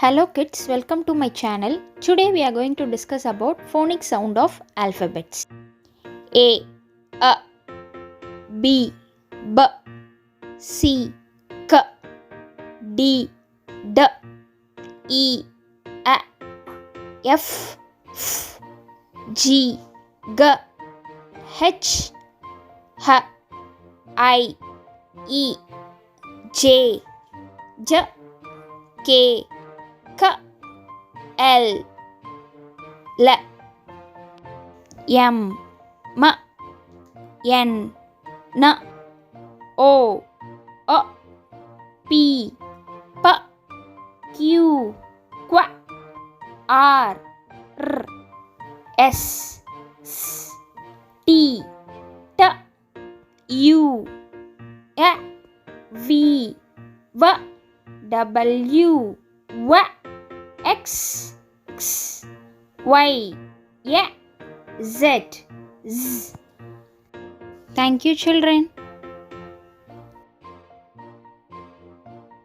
Hello kids, welcome to my channel. Today we are going to discuss about phonics sound of alphabets. A, B, B, C, K, D, D, E, A, F, F, G, G, H, H, I, E, J, J, K, K, L, L, M, M, N, N, O, O, P, P, Q, Q, R, R, S, S, T, T, U, V, W, W, W, X, X, Y, Z, Z. Thank you, children.